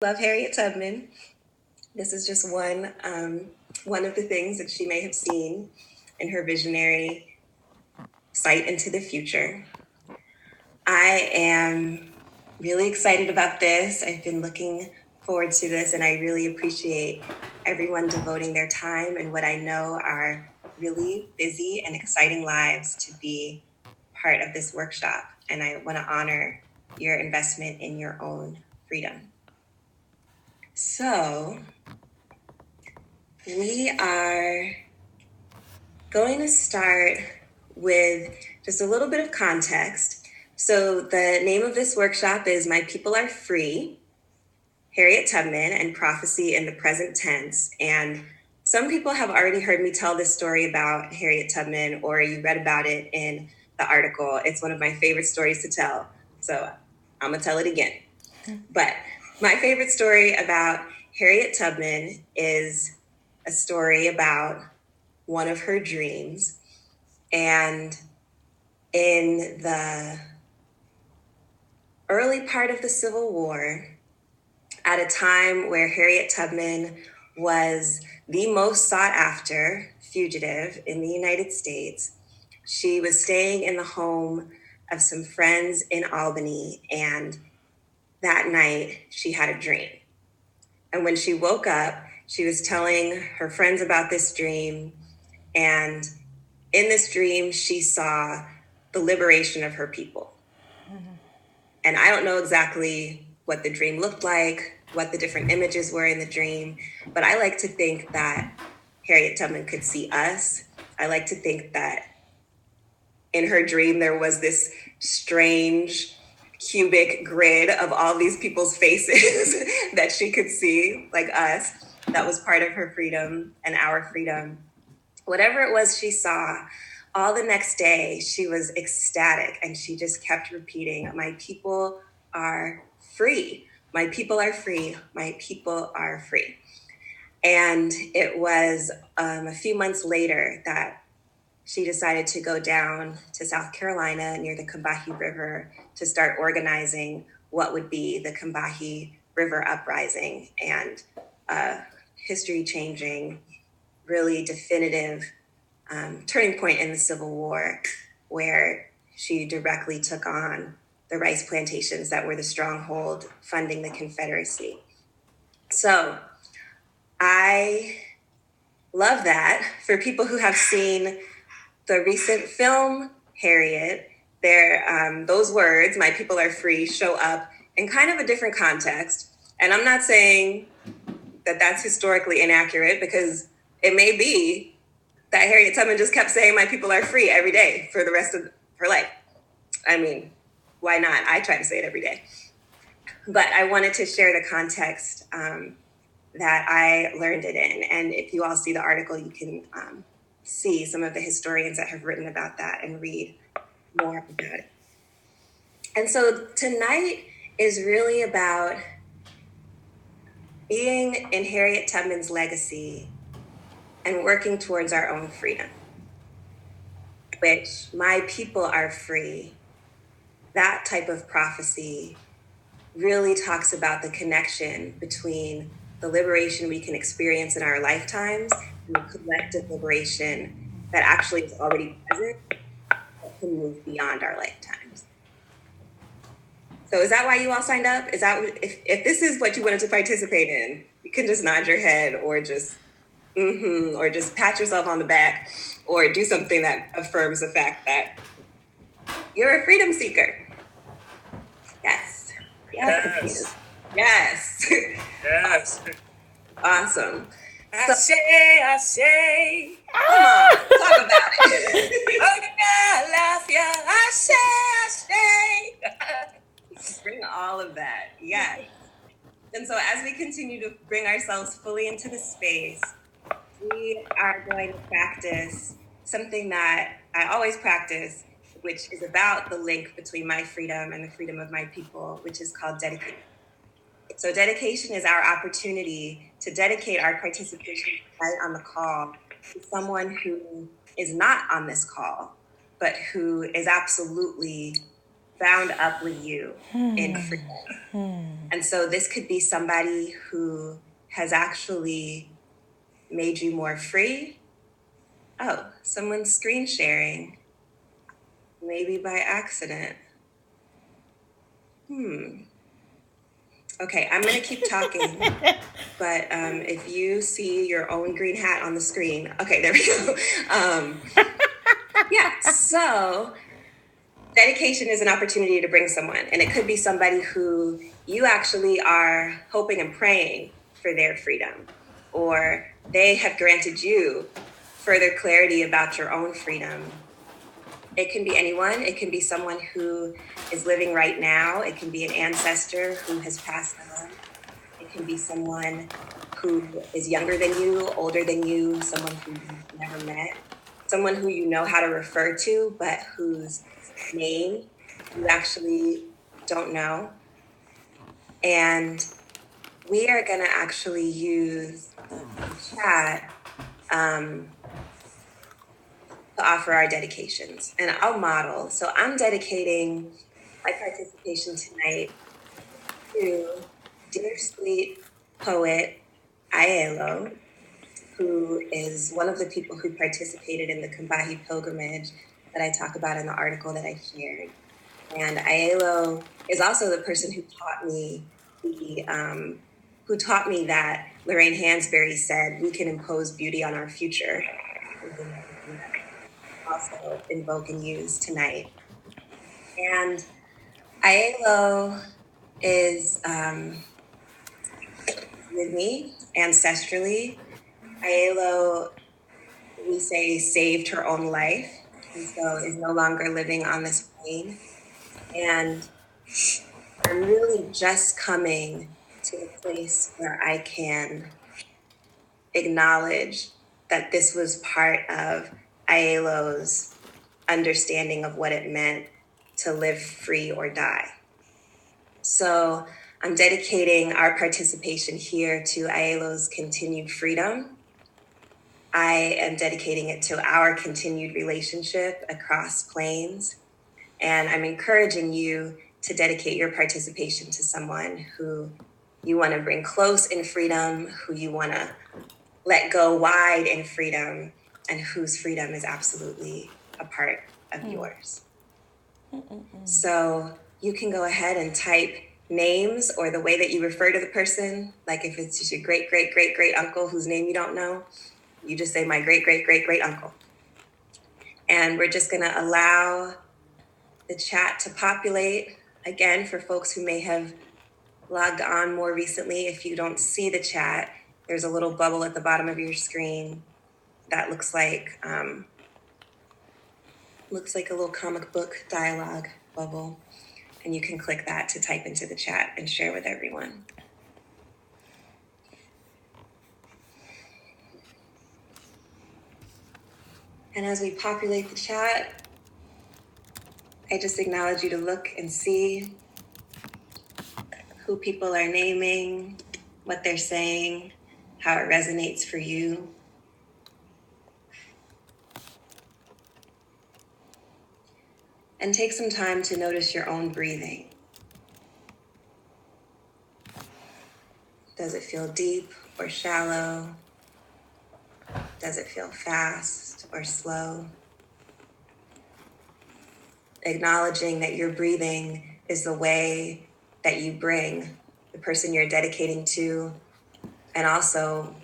Love Harriet Tubman. This is just one of the things that she may have seen in her visionary sight into the future. I am really excited about this. I've been looking forward to this, and I really appreciate everyone devoting their time and what I know are really busy and exciting lives to be part of this workshop. And I want to honor your investment in your own freedom. So, we are going to start with just a little bit of context. So, the name of this workshop is My People Are Free, Harriet Tubman and Prophecy in the Present Tense. And some people have already heard me tell this story about Harriet Tubman, or you read about it in the article. It's one of my favorite stories to tell. So, I'm going to tell it again. But my favorite story about Harriet Tubman is a story about one of her dreams. And in the early part of the Civil War, at a time where Harriet Tubman was the most sought after fugitive in the United States, she was staying in the home of some friends in Albany, and that night she had a dream. And when she woke up, she was telling her friends about this dream. And in this dream, she saw the liberation of her people. And I don't know exactly what the dream looked like, what the different images were in the dream, but I like to think that Harriet Tubman could see us. I like to think that in her dream, there was this strange cubic grid of all these people's faces that she could see, like us. That was part of her freedom and our freedom. Whatever it was she saw, all the next day she was ecstatic, and she just kept repeating, "My people are free. My people are free. My people are free." And it was a few months later that she decided to go down to South Carolina near the Combahee River to start organizing what would be the Combahee River Uprising, and history changing, really definitive turning point in the Civil War, where she directly took on the rice plantations that were the stronghold funding the Confederacy. So I love that. For people who have seen the recent film Harriet, those words, "My people are free," show up in kind of a different context. And I'm not saying that that's historically inaccurate, because it may be that Harriet Tubman just kept saying "my people are free" every day for the rest of her life. I mean, why not? I try to say it every day. But I wanted to share the context that I learned it in. And if you all see the article, you can see some of the historians that have written about that and read more about it. And so tonight is really about being in Harriet Tubman's legacy and working towards our own freedom, which "my people are free." That type of prophecy really talks about the connection between the liberation we can experience in our lifetimes and the collective liberation that actually is already present, that can move beyond our lifetimes. So is that why you all signed up? Is that if this is what you wanted to participate in, you can just nod your head, or just or just pat yourself on the back, or do something that affirms the fact that you're a freedom seeker. Yes. Yes. Yes. Yes. Awesome. I say. Come on, talk about it. Oh, yeah, laugh, yeah. I say. Bring all of that. Yes. And so as we continue to bring ourselves fully into the space, we are going to practice something that I always practice, which is about the link between my freedom and the freedom of my people, which is called dedication. So dedication is our opportunity to dedicate our participation tonight on the call to someone who is not on this call, but who is absolutely bound up with you in freedom. And so this could be somebody who has actually made you more free. Oh, someone's screen sharing, maybe by accident. Okay, I'm gonna keep talking, but if you see your own green hat on the screen, okay, there we go. Yeah, so dedication is an opportunity to bring someone, and it could be somebody who you actually are hoping and praying for their freedom, or they have granted you further clarity about your own freedom. It can be anyone. It can be someone who is living right now. It can be an ancestor who has passed on. It can be someone who is younger than you, older than you, someone who you've never met, someone who you know how to refer to, but whose name you actually don't know. And we are going to actually use the chat to offer our dedications. And I'll model. So I'm dedicating my participation tonight to dear sweet poet Aiello, who is one of the people who participated in the Combahee pilgrimage that I talk about in the article that I shared. And Aiello is also the person who taught me that Lorraine Hansberry said we can impose beauty on our future. Also invoke and use tonight. And Aiello is with me ancestrally. Aiello, we say, saved her own life, and so is no longer living on this plane. And I'm really just coming to a place where I can acknowledge that this was part of Aiello's understanding of what it meant to live free or die. So I'm dedicating our participation here to Aiello's continued freedom. I am dedicating it to our continued relationship across planes. And I'm encouraging you to dedicate your participation to someone who you want to bring close in freedom, who you want to let go wide in freedom, and whose freedom is absolutely a part of yours. So you can go ahead and type names or the way that you refer to the person. Like if it's just your great, great, great, great uncle whose name you don't know, you just say my great, great, great, great uncle. And we're just going to allow the chat to populate. Again, for folks who may have logged on more recently, if you don't see the chat, there's a little bubble at the bottom of your screen that looks like a little comic book dialogue bubble. And you can click that to type into the chat and share with everyone. And as we populate the chat, I just acknowledge you to look and see who people are naming, what they're saying, how it resonates for you. And take some time to notice your own breathing. Does it feel deep or shallow? Does it feel fast or slow? Acknowledging that your breathing is the way that you bring the person you're dedicating to, and also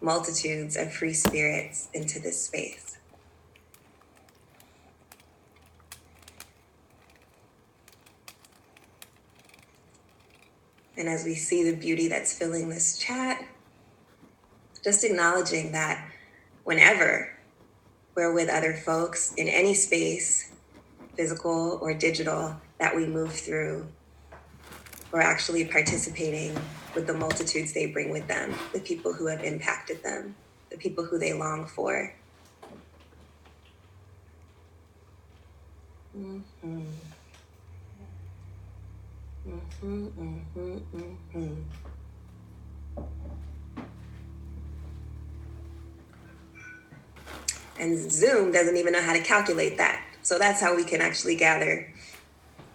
multitudes of free spirits into this space. And as we see the beauty that's filling this chat, just acknowledging that whenever we're with other folks in any space, physical or digital, that we move through, we're actually participating with the multitudes they bring with them, the people who have impacted them, the people who they long for. Mm-hmm. Mm-hmm, mm-hmm, mm-hmm. And Zoom doesn't even know how to calculate that. So that's how we can actually gather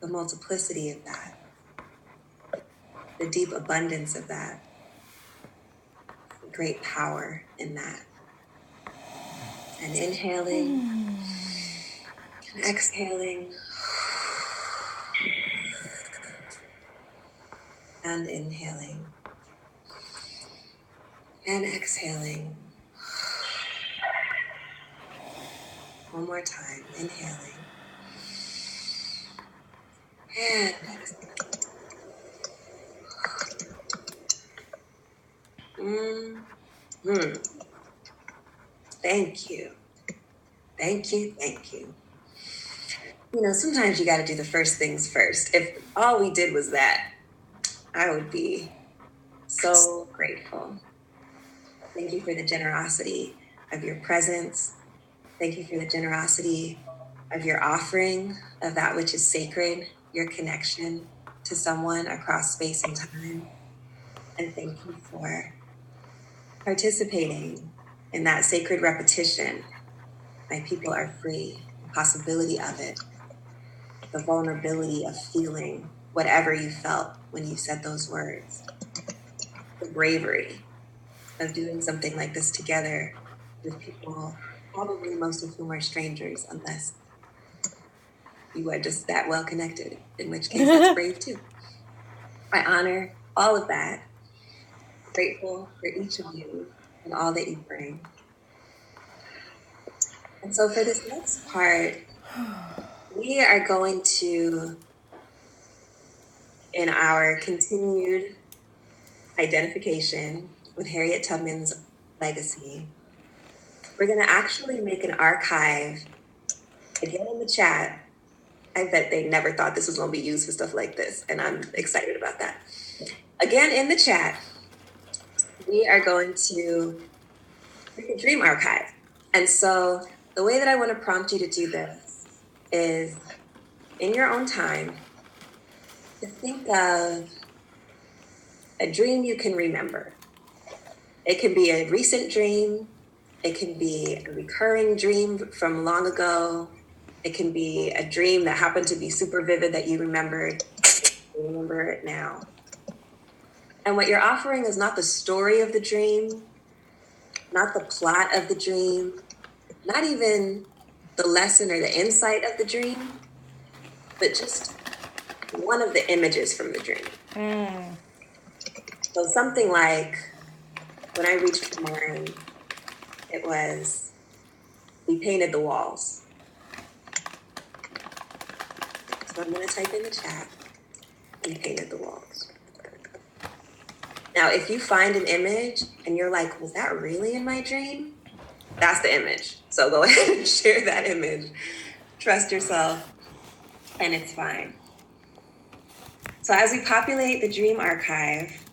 the multiplicity of that, the deep abundance of that, the great power in that. And inhaling and exhaling and inhaling and exhaling. One more time, inhaling and exhaling. Mm-hmm. Thank you. Thank you. Thank you. You know, sometimes you got to do the first things first. If all we did was that, I would be so grateful. Thank you for the generosity of your presence. Thank you for the generosity of your offering of that which is sacred, your connection to someone across space and time. And thank you for participating in that sacred repetition. My people are free, the possibility of it, the vulnerability of feeling whatever you felt when you said those words, the bravery of doing something like this together with people, probably most of whom are strangers, unless you are just that well connected, in which case that's brave too. I honor all of that. Grateful for each of you and all that you bring. And so for this next part, we are going to, in our continued identification with Harriet Tubman's legacy, we're going to actually make an archive. Again, in the chat, I bet they never thought this was going to be used for stuff like this, and I'm excited about that. Again, in the chat, we are going to make a dream archive. And so the way that I want to prompt you to do this is, in your own time, to think of a dream you can remember. It can be a recent dream. It can be a recurring dream from long ago. It can be a dream that happened to be super vivid that you remembered. You remember it now. And what you're offering is not the story of the dream, not the plot of the dream, not even the lesson or the insight of the dream, but just one of the images from the dream. So something like, when I reached for mine, it was, we painted the walls. So I'm going to type in the chat, we painted the walls. Now, if you find an image and you're like, was that really in my dream? That's the image. So go ahead and share that image. Trust yourself, and it's fine. So as we populate the dream archive,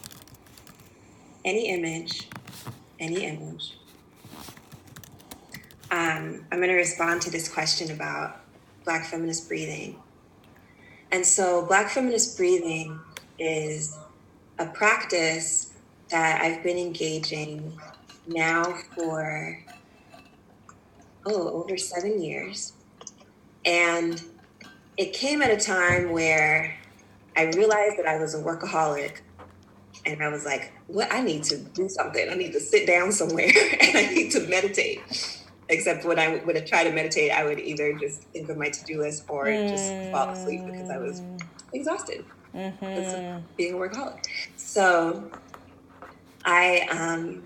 any image, I'm going to respond to this question about Black feminist breathing. And so Black feminist breathing is a practice that I've been engaging now for, over 7 years. And it came at a time where I realized that I was a workaholic, and I was like, what? I need to do something. I need to sit down somewhere and I need to meditate. Except when I would try to meditate, I would either just think of my to-do list or just fall asleep because I was exhausted because of being a workaholic. So I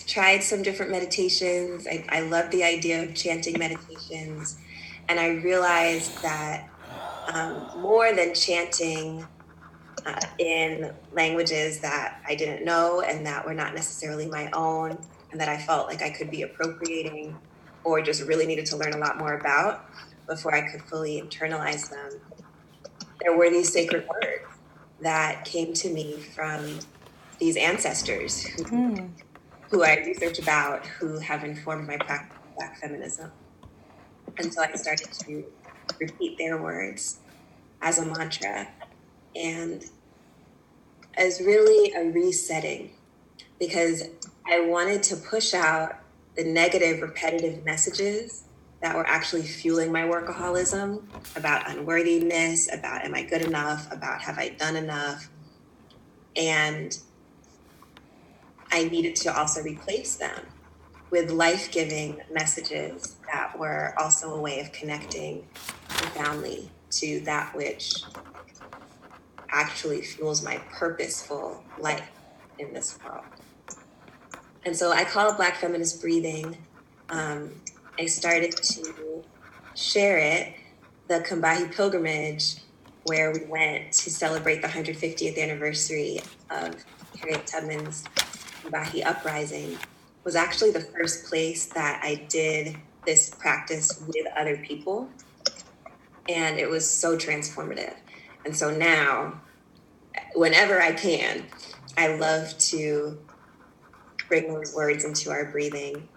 tried some different meditations. I love the idea of chanting meditations. And I realized that more than chanting in languages that I didn't know and that were not necessarily my own, and that I felt like I could be appropriating or just really needed to learn a lot more about before I could fully internalize them, there were these sacred words that came to me from these ancestors who I research about, who have informed my practice of Black feminism. And so I started to repeat their words as a mantra, and as really a resetting, because I wanted to push out the negative, repetitive messages that were actually fueling my workaholism, about unworthiness, about am I good enough, about have I done enough? And I needed to also replace them with life-giving messages that were also a way of connecting profoundly to that which actually fuels my purposeful life in this world. And so I call it Black Feminist Breathing. I started to share it, the Combahee pilgrimage, where we went to celebrate the 150th anniversary of Harriet Tubman's Combahee Uprising, was actually the first place that I did this practice with other people. And it was so transformative. And so now, whenever I can, I love to bring those words into our breathing.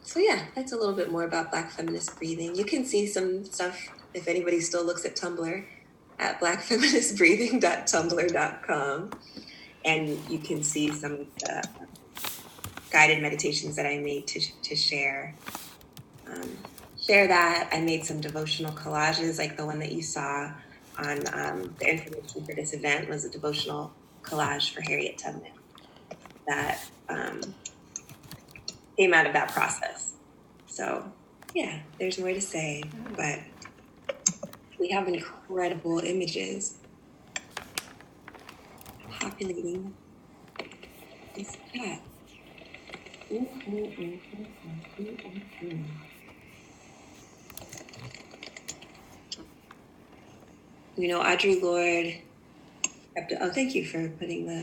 So yeah, that's a little bit more about Black Feminist Breathing. You can see some stuff, if anybody still looks at Tumblr, at blackfeministbreathing.tumblr.com. And you can see some of the guided meditations that I made to share. Share that. I made some devotional collages, like the one that you saw on the information for this event was a devotional collage for Harriet Tubman that came out of that process. So yeah, there's more to say, but we have incredible images populating this chat. You know, Audre Lorde, thank you for putting the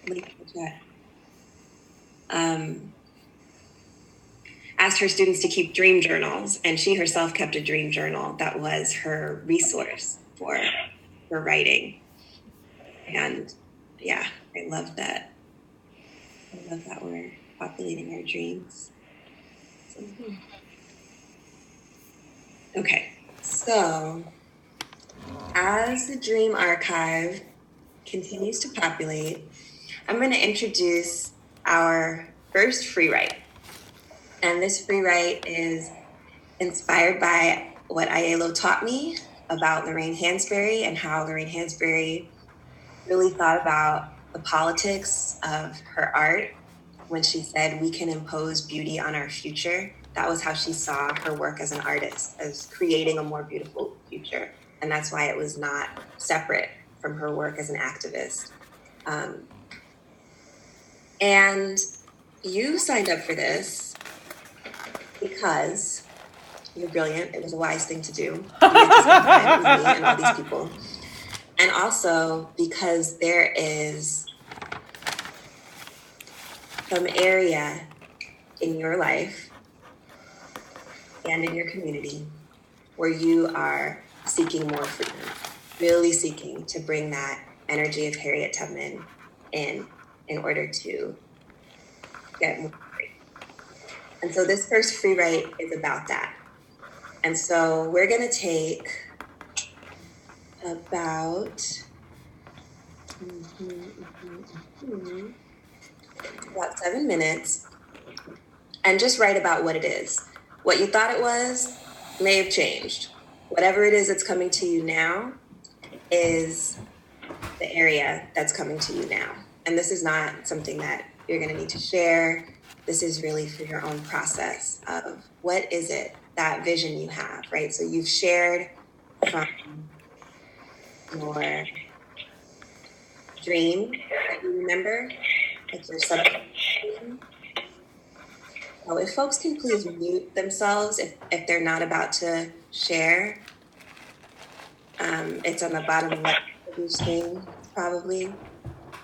link in the chat. Asked her students to keep dream journals, and she herself kept a dream journal that was her resource for writing. And yeah, I love that. I love that we're populating our dreams. Okay, so as the Dream Archive continues to populate, I'm going to introduce our first free write. And this free write is inspired by what Aiello taught me about Lorraine Hansberry and how Lorraine Hansberry really thought about the politics of her art when she said, we can impose beauty on our future. That was how she saw her work as an artist, as creating a more beautiful future. And that's why it was not separate from her work as an activist. And you signed up for this because you're brilliant. It was a wise thing to do at the same time with me and all these people. And also because there is some area in your life and in your community where you are seeking more freedom, really seeking to bring that energy of Harriet Tubman in order to get more free. And so this first free write is about that. And so we're going to take about 7 minutes and just write about what it is. What you thought it was may have changed. Whatever it is that's coming to you now is the area that's coming to you now. And this is not something that you're going to need to share. This is really for your own process of what is it, that vision you have, right? So you've shared from your dream that you remember, like your subject dream. So if folks can please mute themselves if they're not about to share. It's on the bottom left of your screen, probably.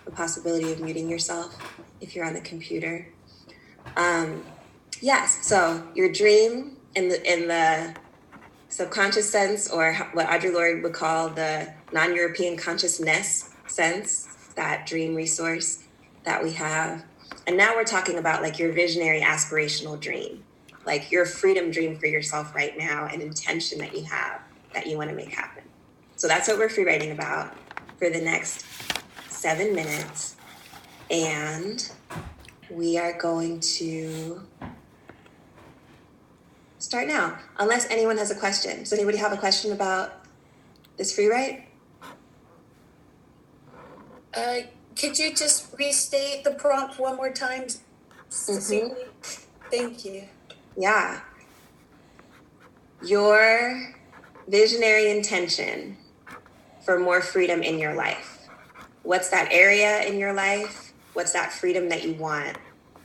The possibility of muting yourself if you're on the computer. Yes, so your dream in the subconscious sense, or what Audre Lorde would call the non-European consciousness sense, that dream resource that we have. And now we're talking about like your visionary aspirational dream, like your freedom dream for yourself right now, an intention that you have that you want to make happen. So that's what we're free writing about for the next 7 minutes. And we are going to start now, unless anyone has a question. Does anybody have a question about this free write? Could you just restate the prompt one more time? Thank you. Yeah. Your visionary intention for more freedom in your life. What's that area in your life? What's that freedom that you want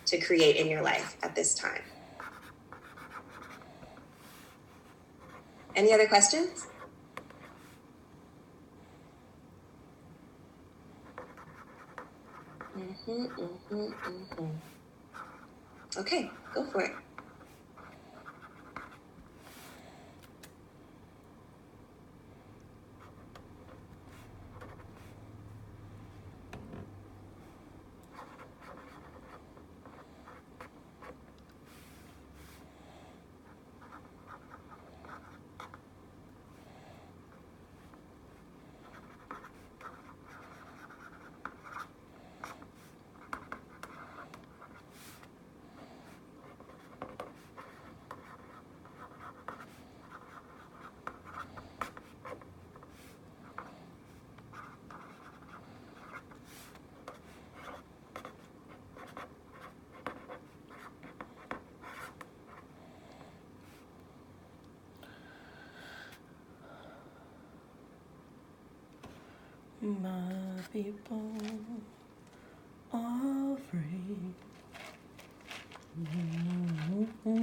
to create in your life at this time? Any other questions? Okay, go for it. My people are free. My people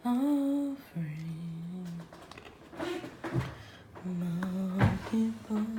are free. My people are free.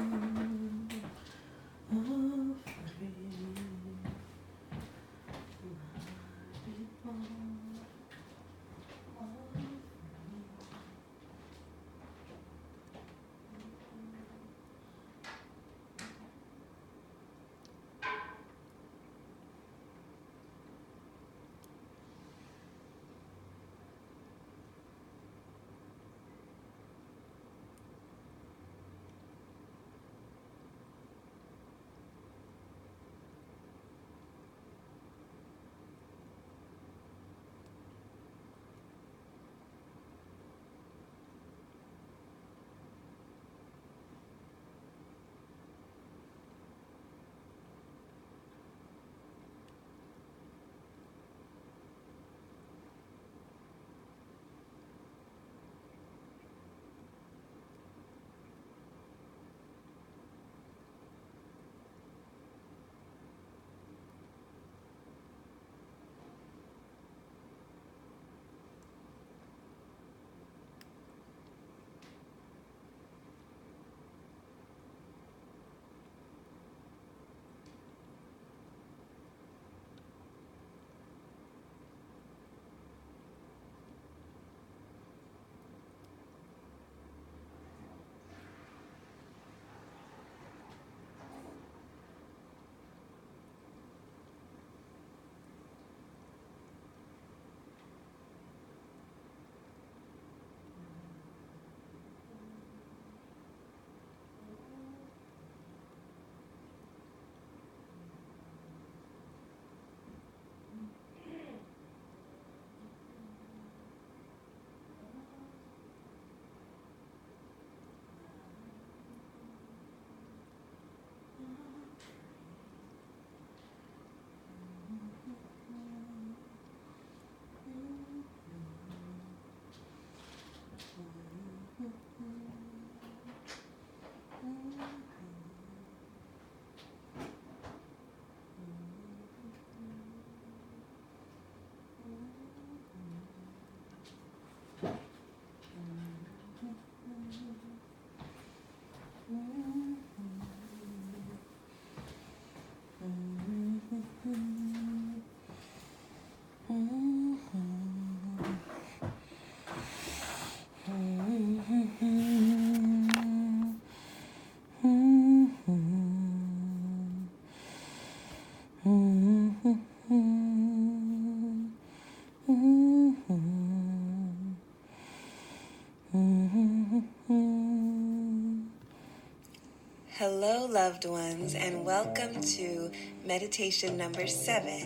loved ones, and welcome to meditation number 7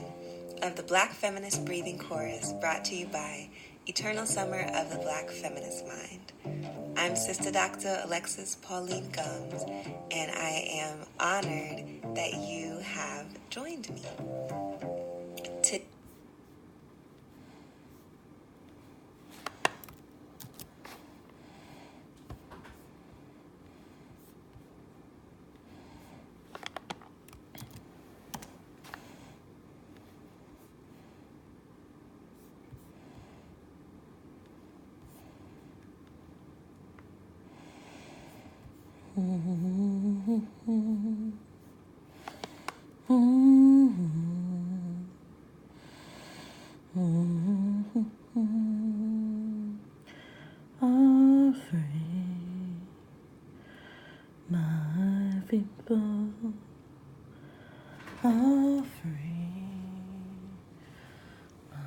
of the Black Feminist Breathing Chorus, brought to you by Eternal Summer of the Black Feminist Mind. I'm Sister Dr. Alexis Pauline Gums, and I am honored that you have joined me. Offering my people, offering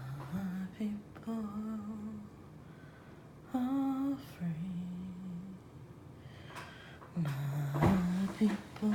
my people, offering my people,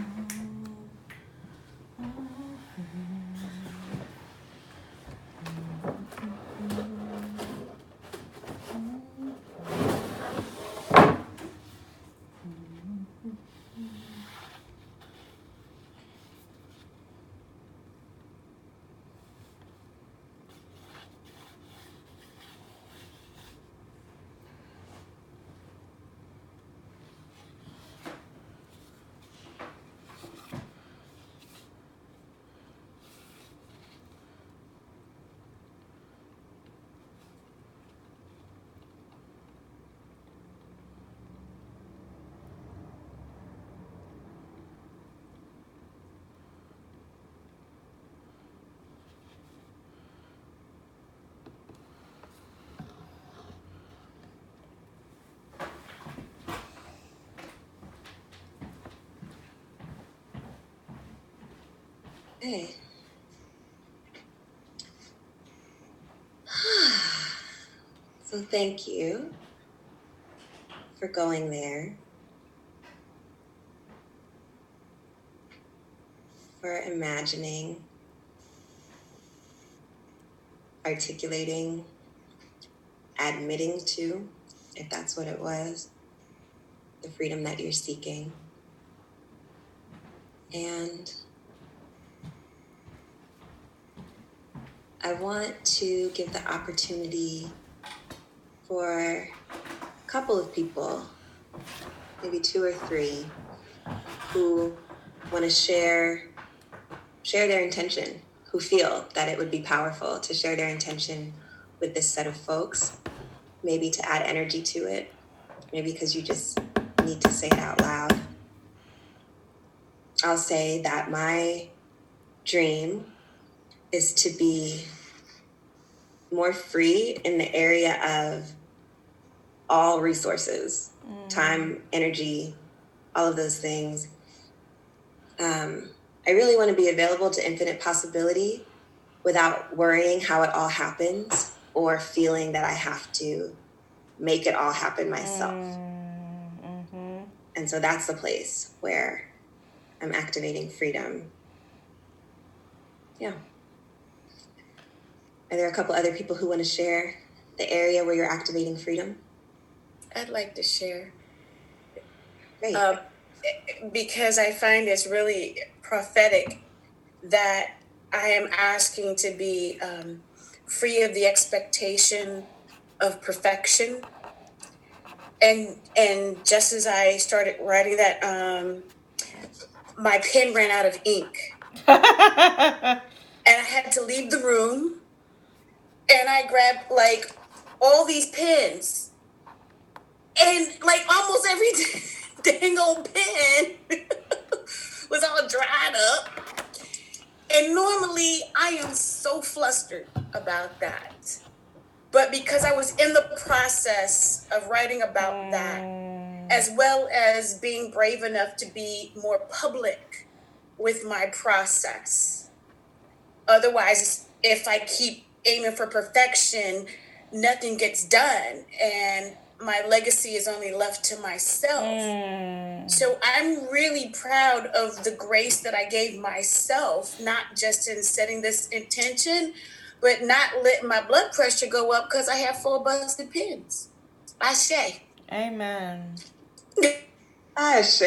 Hey. So thank you for going there, for imagining, articulating, admitting to, if that's what it was, the freedom that you're seeking. And I want to give the opportunity for a couple of people, maybe 2 or 3, who want to share their intention, who feel that it would be powerful to share their intention with this set of folks, maybe to add energy to it, maybe because you just need to say it out loud. I'll say that my dream is to be more free in the area of all resources, time, energy, all of those things. I really want to be available to infinite possibility without worrying how it all happens or feeling that I have to make it all happen myself. And so that's the place where I'm activating freedom. Yeah. Are there a couple other people who want to share the area where you're activating freedom? I'd like to share. Great. Because I find it's really prophetic that I am asking to be free of the expectation of perfection. And just as I started writing that, my pen ran out of ink. And I had to leave the room. And I grabbed like all these pens. And like almost every dang old pen was all dried up. And normally I am so flustered about that. But because I was in the process of writing about that, as well as being brave enough to be more public with my process. Otherwise, if I keep aiming for perfection, nothing gets done. And my legacy is only left to myself. So I'm really proud of the grace that I gave myself, not just in setting this intention, but not letting my blood pressure go up because I have 4 busted pins. Ashe. Amen. Ashe,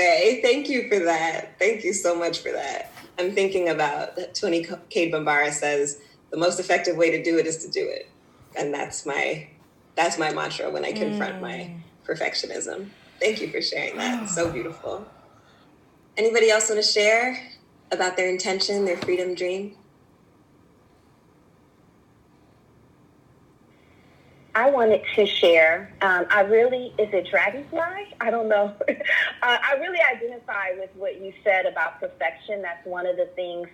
thank you for that. Thank you so much for that. I'm thinking about Tony Cade Bambara says, the most effective way to do it is to do it. And that's my mantra when I confront my perfectionism. Thank you for sharing that. It's so beautiful. Anybody else want to share about their intention, their freedom dream? I wanted to share. Is it Dragonfly? I don't know. I really identify with what you said about perfection. That's one of the things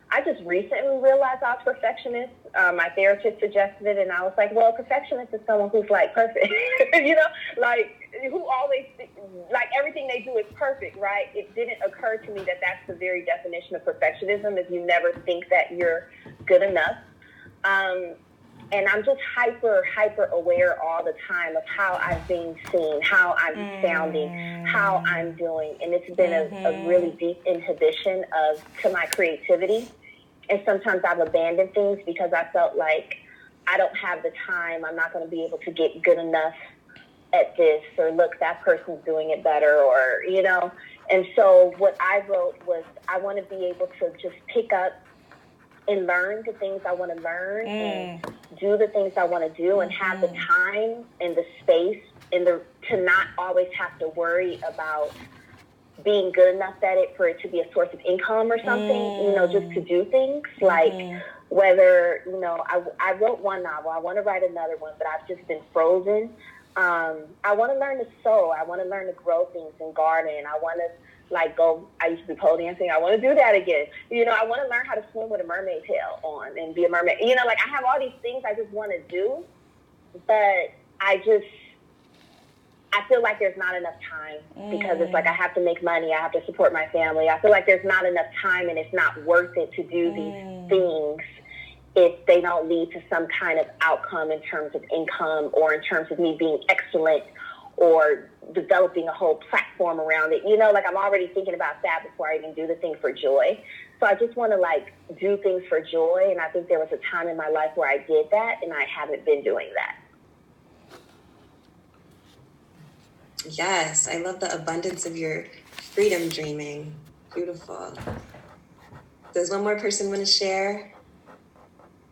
I just recently realized I was perfectionist. My therapist suggested it, and I was like, well, a perfectionist is someone who's like perfect, like who always, like everything they do is perfect, right? It didn't occur to me that that's the very definition of perfectionism, is you never think that you're good enough. And I'm just hyper aware all the time of how I'm being seen, how I'm sounding, how I'm doing. And it's been a really deep inhibition to my creativity. And sometimes I've abandoned things because I felt like I don't have the time. I'm not going to be able to get good enough at this, or look, that person's doing it better, or, And so what I wrote was, I want to be able to just pick up and learn the things I want to learn and do the things I want to do, and have the time and the space and to not always have to worry about being good enough at it for it to be a source of income or something, just to do things like whether, I wrote one novel, I want to write another one, but I've just been frozen. I want to learn to sew. I want to learn to grow things and garden. I want to I used to do pole dancing. I want to do that again. I want to learn how to swim with a mermaid tail on and be a mermaid. I have all these things I just want to do, but I feel like there's not enough time, because it's like I have to make money. I have to support my family. I feel like there's not enough time, and it's not worth it to do these things if they don't lead to some kind of outcome in terms of income, or in terms of me being excellent, or developing a whole platform around it. I'm already thinking about that before I even do the thing for joy. So I just want to do things for joy. And I think there was a time in my life where I did that, and I haven't been doing that. Yes, I love the abundance of your freedom dreaming. Beautiful. Does one more person want to share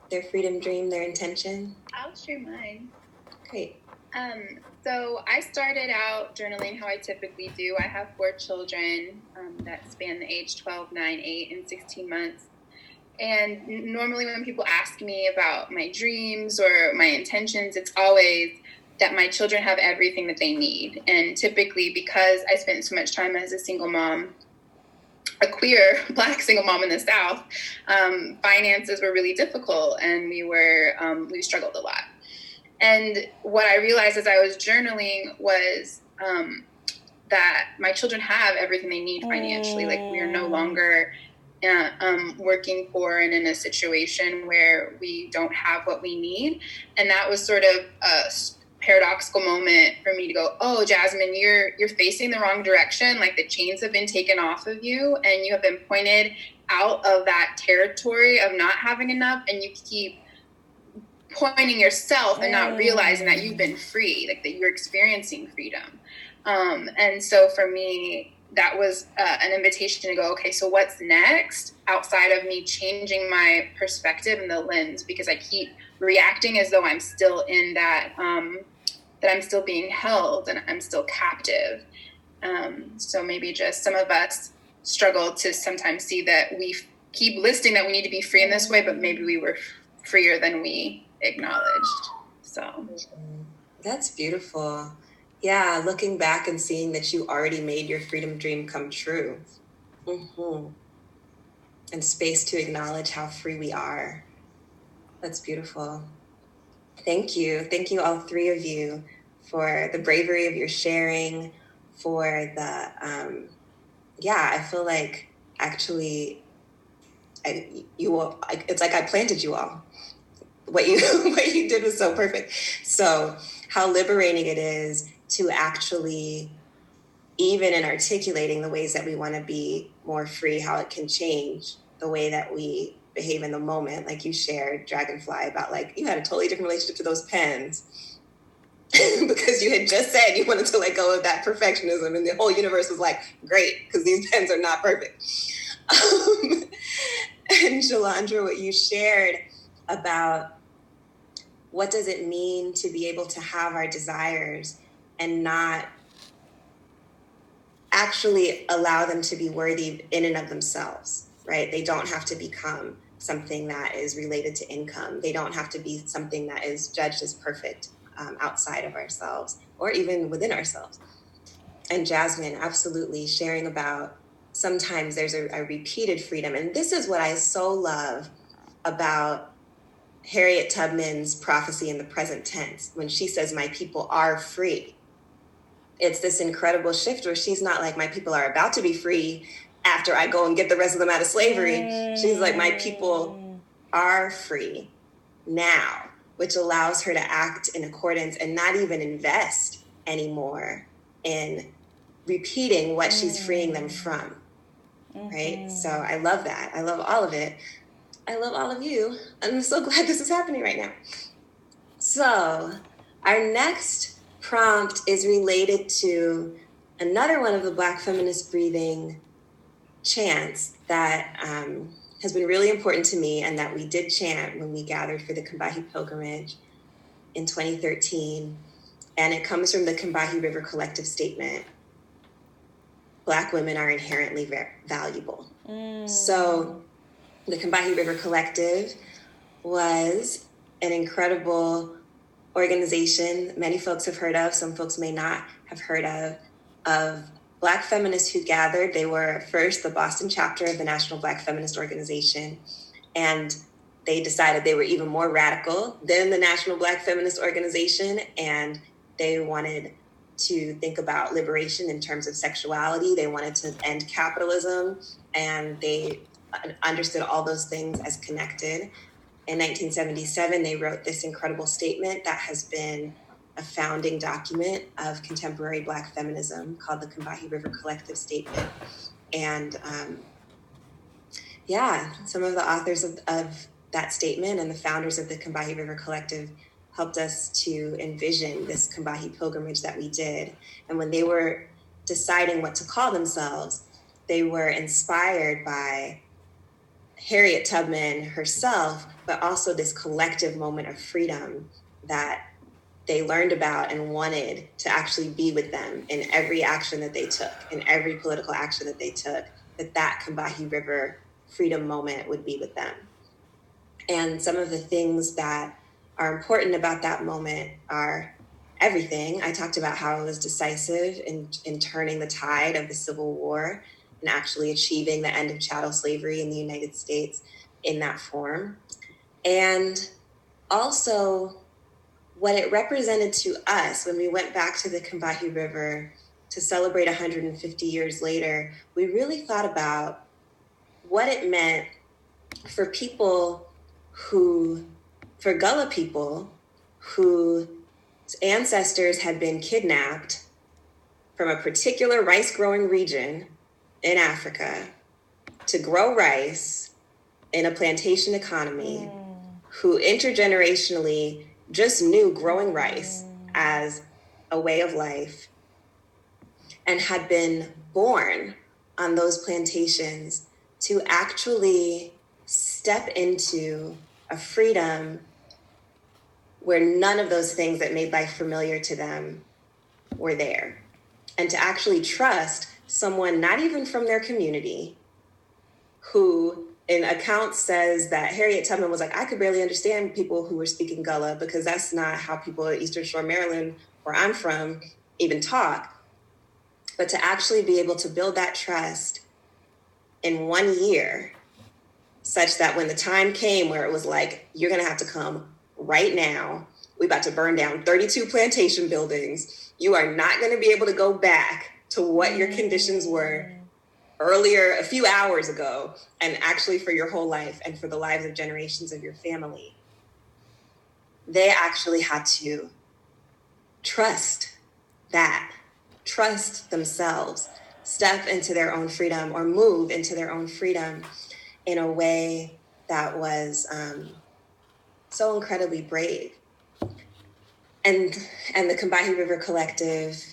their freedom dream, their intention? I'll share mine. Great. So I started out journaling how I typically do. I have 4 children that span the age 12, 9, 8, and 16 months. And normally when people ask me about my dreams or my intentions, it's always that my children have everything that they need. And typically, because I spent so much time as a single mom, a queer Black single mom in the South, finances were really difficult, and we struggled a lot. And what I realized as I was journaling was that my children have everything they need financially. Like, we are no longer working poor and in a situation where we don't have what we need. And that was sort of a paradoxical moment for me to go, oh, Jasmine, you're facing the wrong direction. Like, the chains have been taken off of you, and you have been pointed out of that territory of not having enough, and you keep pointing yourself and not realizing that you've been free, like that you're experiencing freedom. And so for me, that was an invitation to go, okay, so what's next outside of me changing my perspective and the lens, because I keep reacting as though I'm still in that, that I'm still being held and I'm still captive. So maybe just some of us struggle to sometimes see that we keep listing that we need to be free in this way, but maybe we were freer than we acknowledged. So that's beautiful. Yeah, looking back and seeing that you already made your freedom dream come true. And space to acknowledge how free we are. That's beautiful. Thank you. Thank you, all 3 of you, for the bravery of your sharing, for the, I feel like actually it's like I planted you all. What you did was so perfect. So how liberating it is to actually, even in articulating the ways that we want to be more free, how it can change the way that we behave in the moment. Like you shared, Dragonfly, about like you had a totally different relationship to those pens because you had just said you wanted to let go of that perfectionism, and the whole universe was like, great, because these pens are not perfect. And Shalandra, what you shared about what does it mean to be able to have our desires and not actually allow them to be worthy in and of themselves, right? They don't have to become something that is related to income. They don't have to be something that is judged as perfect outside of ourselves or even within ourselves. And Jasmine, absolutely sharing about sometimes there's a repeated freedom. And this is what I so love about Harriet Tubman's prophecy in the present tense, when she says, my people are free. It's this incredible shift where she's not like, my people are about to be free after I go and get the rest of them out of slavery. She's like, my people are free now, which allows her to act in accordance and not even invest anymore in repeating what she's freeing them from, right? So I love that. I love all of it. I love all of you. I'm so glad this is happening right now. So our next prompt is related to another one of the Black feminist breathing chants that has been really important to me and that we did chant when we gathered for the Combahee Pilgrimage in 2013. And it comes from the Combahee River Collective Statement. Black women are inherently valuable. So the Combahee River Collective was an incredible organization many folks have heard of, some folks may not have heard of Black feminists who gathered. They were first the Boston chapter of the National Black Feminist Organization, and they decided they were even more radical than the National Black Feminist Organization, and they wanted to think about liberation in terms of sexuality. They wanted to end capitalism, and they understood all those things as connected. In 1977, they wrote this incredible statement that has been a founding document of contemporary Black feminism called the Combahee River Collective Statement. And some of the authors of that statement and the founders of the Combahee River Collective helped us to envision this Combahee pilgrimage that we did. And when they were deciding what to call themselves, they were inspired by Harriet Tubman herself, but also this collective moment of freedom that they learned about and wanted to actually be with them in every action that they took, in every political action that they took, that Combahee River freedom moment would be with them. And some of the things that are important about that moment are everything. I talked about how it was decisive in turning the tide of the Civil War and actually achieving the end of chattel slavery in the United States in that form. And also what it represented to us when we went back to the Combahee River to celebrate 150 years later, we really thought about what it meant for for Gullah people whose ancestors had been kidnapped from a particular rice-growing region in Africa to grow rice in a plantation economy, who intergenerationally just knew growing rice as a way of life and had been born on those plantations to actually step into a freedom where none of those things that made life familiar to them were there. And to actually trust someone not even from their community, who in accounts says that Harriet Tubman was like, I could barely understand people who were speaking Gullah because that's not how people at Eastern Shore, Maryland, where I'm from, even talk. But to actually be able to build that trust in 1 year, such that when the time came where it was like, you're gonna have to come right now, we about to burn down 32 plantation buildings, you are not gonna be able to go back to what your conditions were earlier, a few hours ago, and actually for your whole life and for the lives of generations of your family. They actually had to trust themselves, step into their own freedom or move into their own freedom in a way that was so incredibly brave. And the Combahee River Collective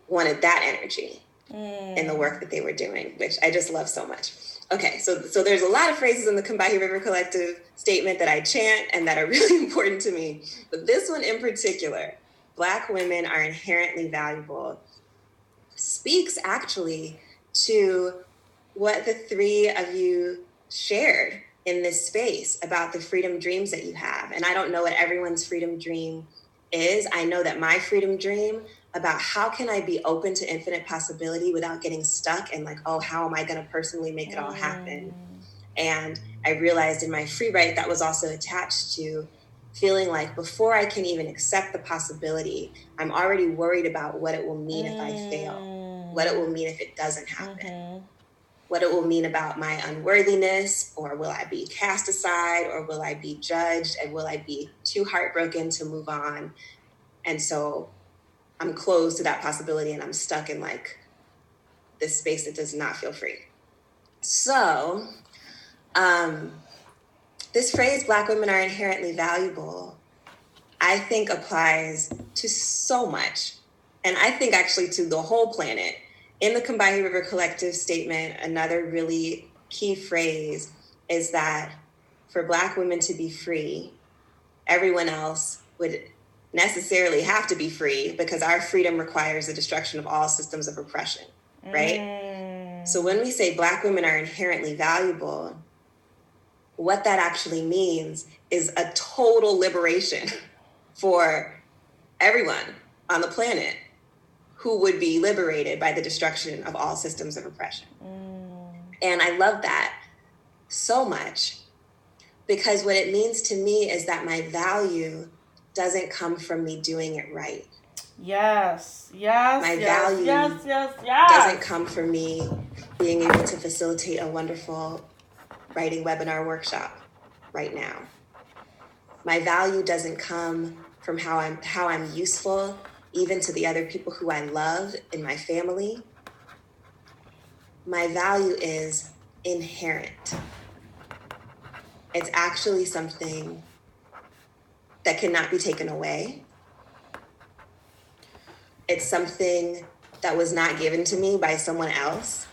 wanted that energy in the work that they were doing, which I just love so much. Okay, so there's a lot of phrases in the Combahee River Collective statement that I chant and that are really important to me. But this one in particular, Black women are inherently valuable, speaks actually to what the three of you shared in this space about the freedom dreams that you have. And I don't know what everyone's freedom dream is. I know that my freedom dream about how can I be open to infinite possibility without getting stuck and like, oh, how am I going to personally make it all happen? And I realized in my free write that was also attached to feeling like before I can even accept the possibility, I'm already worried about what it will mean if I fail, what it will mean if it doesn't happen, what it will mean about my unworthiness, or will I be cast aside, or will I be judged, and will I be too heartbroken to move on? And so I'm closed to that possibility and I'm stuck in like this space that does not feel free. So this phrase, Black women are inherently valuable, I think applies to so much. And I think actually to the whole planet. In the Combahee River Collective statement, another really key phrase is that for Black women to be free, everyone else would necessarily have to be free because our freedom requires the destruction of all systems of oppression, right? So when we say Black women are inherently valuable, what that actually means is a total liberation for everyone on the planet who would be liberated by the destruction of all systems of oppression. And I love that so much because what it means to me is that my value doesn't come from me doing it right. Yes. My value doesn't come from me being able to facilitate a wonderful writing webinar workshop right now. My value doesn't come from how I'm useful even to the other people who I love in my family. My value is inherent. It's actually something that cannot be taken away. It's something that was not given to me by someone else.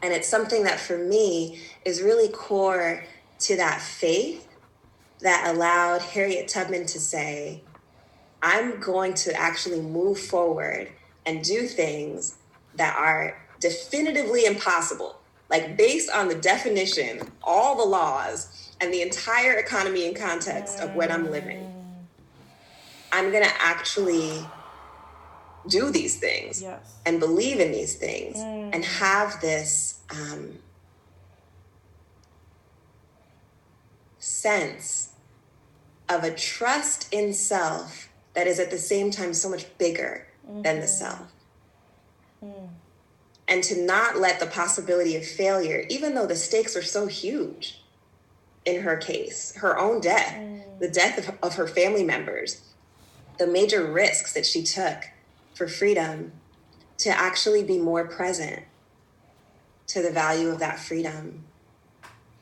And it's something that for me is really core to that faith that allowed Harriet Tubman to say, I'm going to actually move forward and do things that are definitively impossible. Like based on the definition, all the laws, and the entire economy and context of what I'm living, I'm going to actually do these things and believe in these things and have this sense of a trust in self that is at the same time so much bigger than the self. And to not let the possibility of failure, even though the stakes are so huge in her case, her own death, the death of her family members, the major risks that she took for freedom, to actually be more present to the value of that freedom,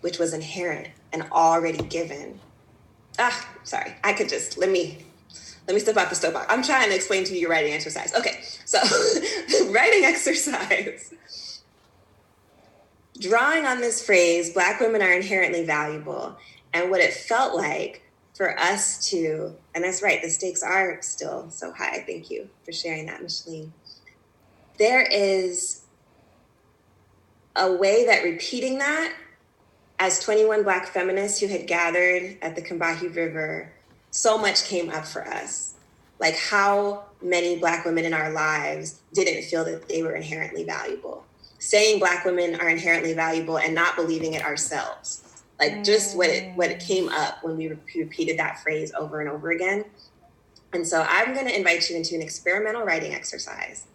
which was inherent and already given. Sorry, I could just, let me step out the soapbox. I'm trying to explain to you your writing exercise. Okay, so writing exercise. Drawing on this phrase, Black women are inherently valuable, and what it felt like for us to, and that's right, the stakes are still so high. Thank you for sharing that, Micheline. There is a way that repeating that as 21 Black feminists who had gathered at the Combahee River, so much came up for us. Like how many Black women in our lives didn't feel that they were inherently valuable. Saying Black women are inherently valuable and not believing it ourselves. Like just what it came up when we repeated that phrase over and over again. And so I'm going to invite you into an experimental writing exercise.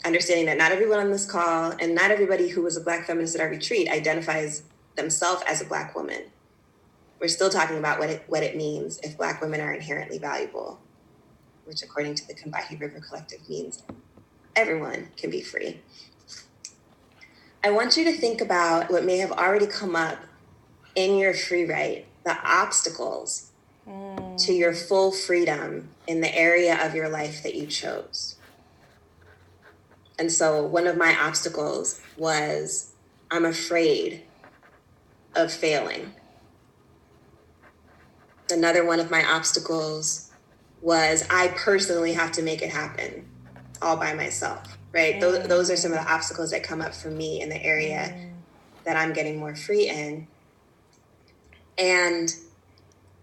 Understanding that not everyone on this call and not everybody who was a Black feminist at our retreat identifies themselves as a Black woman. We're still talking about what it means if Black women are inherently valuable. which according to the Combahee River Collective means everyone can be free. I want you to think about what may have already come up in your free write, the obstacles to your full freedom in the area of your life that you chose. And so one of my obstacles was I'm afraid of failing. Another one of my obstacles was I personally have to make it happen all by myself, right? Those are some of the obstacles that come up for me in the area that I'm getting more free in. And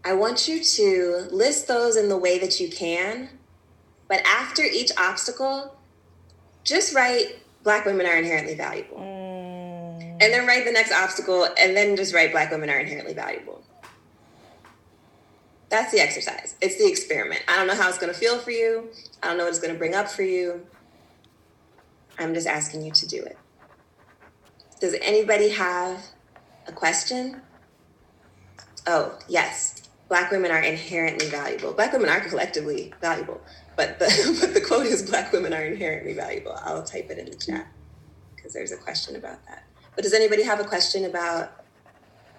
I want you to list those in the way that you can, but after each obstacle, just write Black women are inherently valuable. And then write the next obstacle, and then just write Black women are inherently valuable. That's the exercise. It's the experiment. I don't know how it's going to feel for you. I don't know what it's going to bring up for you. I'm just asking you to do it. Does anybody have a question? Oh, yes. Black women are inherently valuable. Black women are collectively valuable, but the quote is Black women are inherently valuable. I'll type it in the chat because there's a question about that. But does anybody have a question about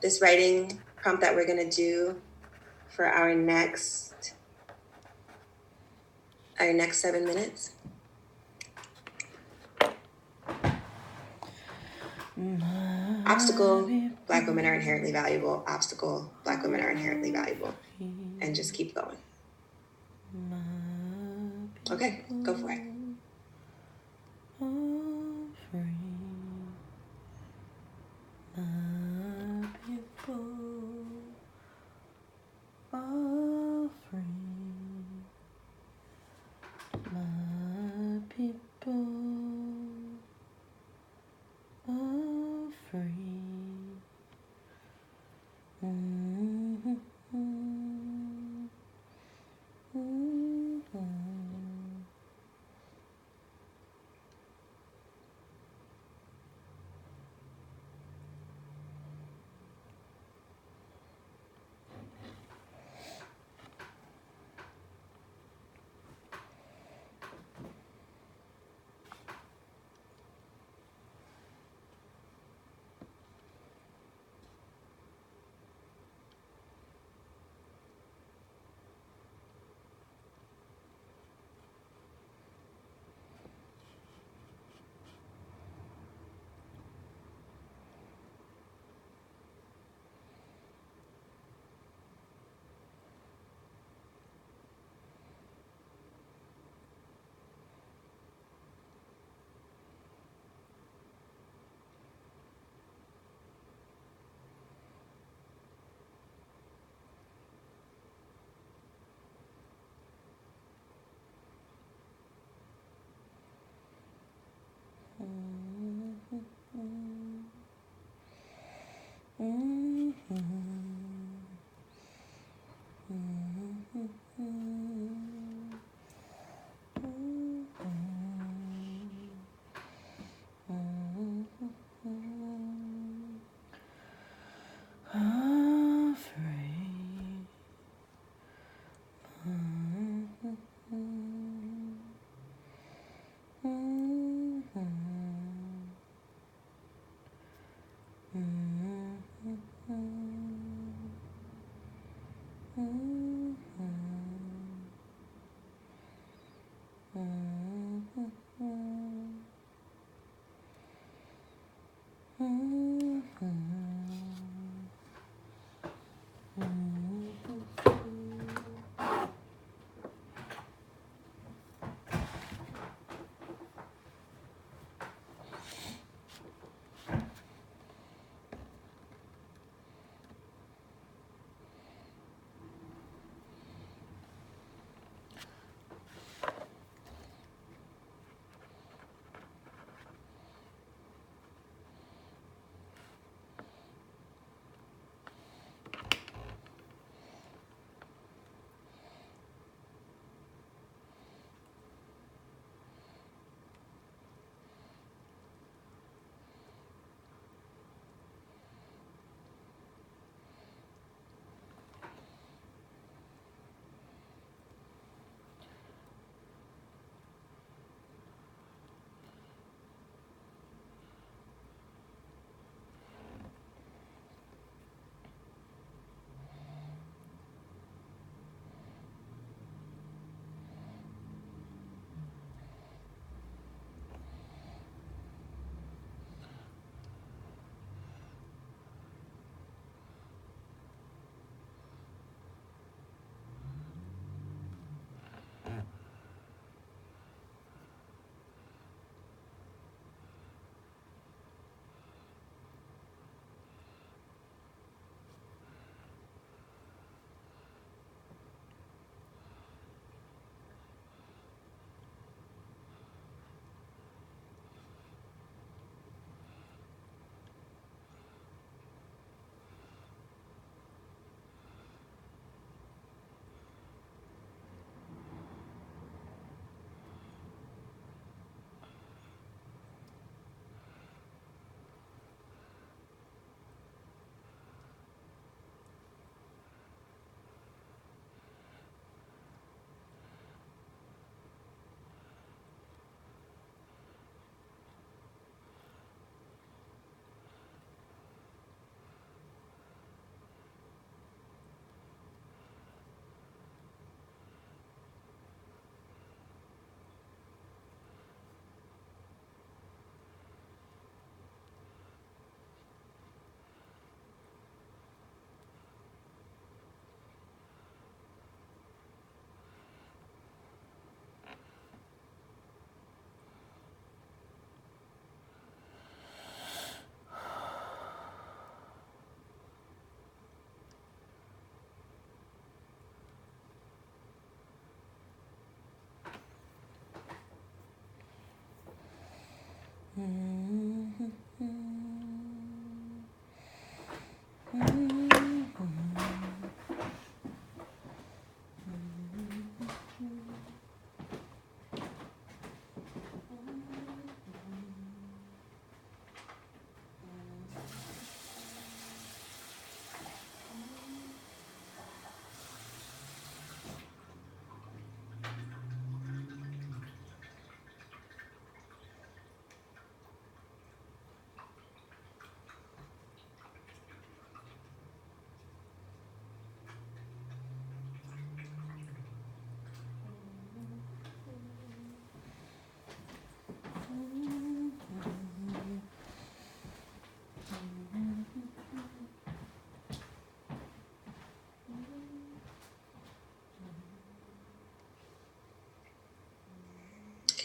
this writing prompt that we're going to do for our next 7 minutes? Obstacle, Black women are inherently valuable. Obstacle, Black women are inherently valuable. And just keep going. Okay, go for it.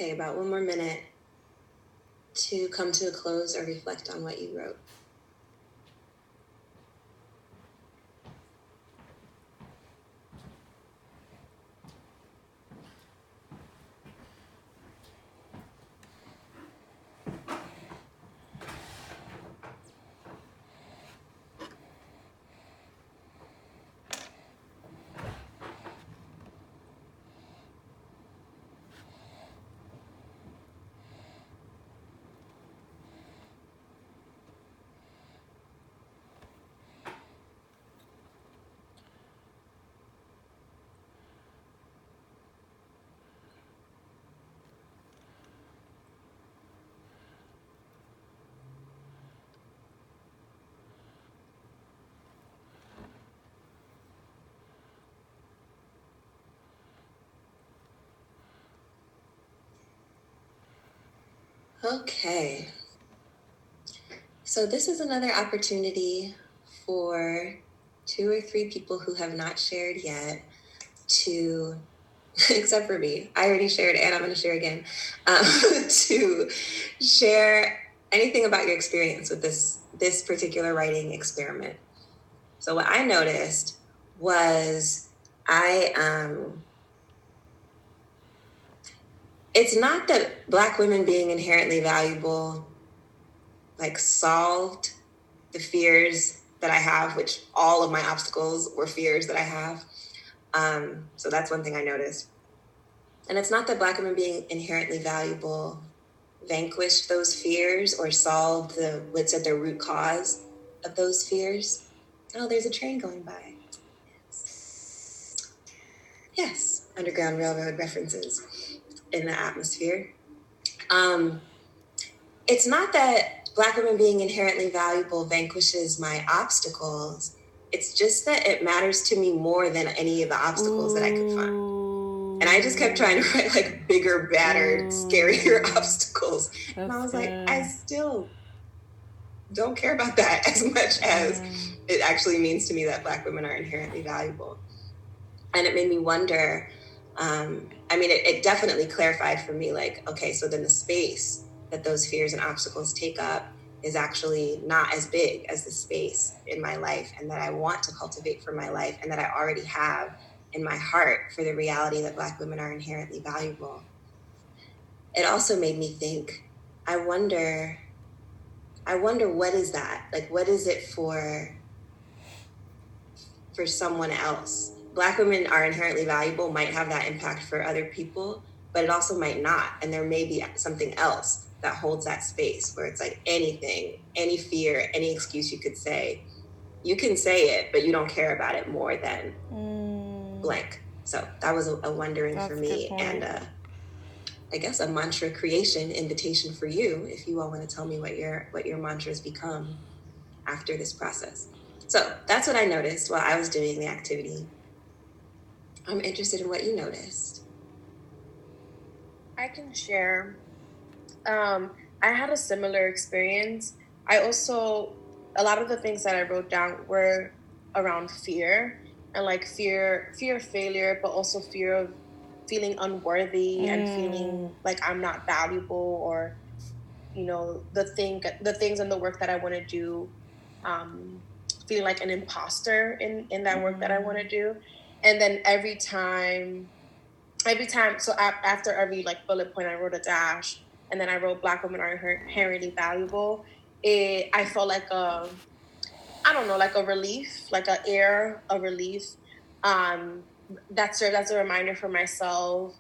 Okay, about one more minute to come to a close or reflect on what you wrote. Okay. So this is another opportunity for 2 or 3 people who have not shared yet to, except for me, I already shared and I'm going to share again, to share anything about your experience with this particular writing experiment. So what I noticed was it's not that Black women being inherently valuable like solved the fears that I have, which all of my obstacles were fears that I have. So that's one thing I noticed. And it's not that Black women being inherently valuable vanquished those fears or solved what's at the root cause of those fears. Oh, there's a train going by. Yes, Underground Railroad references in the atmosphere. It's not that Black women being inherently valuable vanquishes my obstacles. It's just that it matters to me more than any of the obstacles that I could find. And I just kept trying to write like bigger, badder, scarier obstacles. And I was like, I still don't care about that as much as it actually means to me that Black women are inherently valuable. And it made me wonder, it definitely clarified for me, like, okay, so then the space that those fears and obstacles take up is actually not as big as the space in my life and that I want to cultivate for my life and that I already have in my heart for the reality that Black women are inherently valuable. It also made me think, I wonder what is that? Like, what is it for someone else? Black women are inherently valuable, might have that impact for other people, but it also might not. And there may be something else that holds that space where it's like anything, any fear, any excuse you could say, you can say it, but you don't care about it more than blank. So that was a wondering for me, and I guess a mantra creation invitation for you, if you all want to tell me what your mantras become after this process. So that's what I noticed while I was doing the activity. I'm interested in what you noticed. I can share. I had a similar experience. A lot of the things that I wrote down were around fear and like fear of failure, but also fear of feeling unworthy and feeling like I'm not valuable, or, the things and the work that I want to do, feeling like an imposter in that work that I want to do. And then every time, so after every like bullet point, I wrote a dash, and then I wrote Black women are inherently valuable. I felt like like a relief, like a relief. That served as a reminder for myself,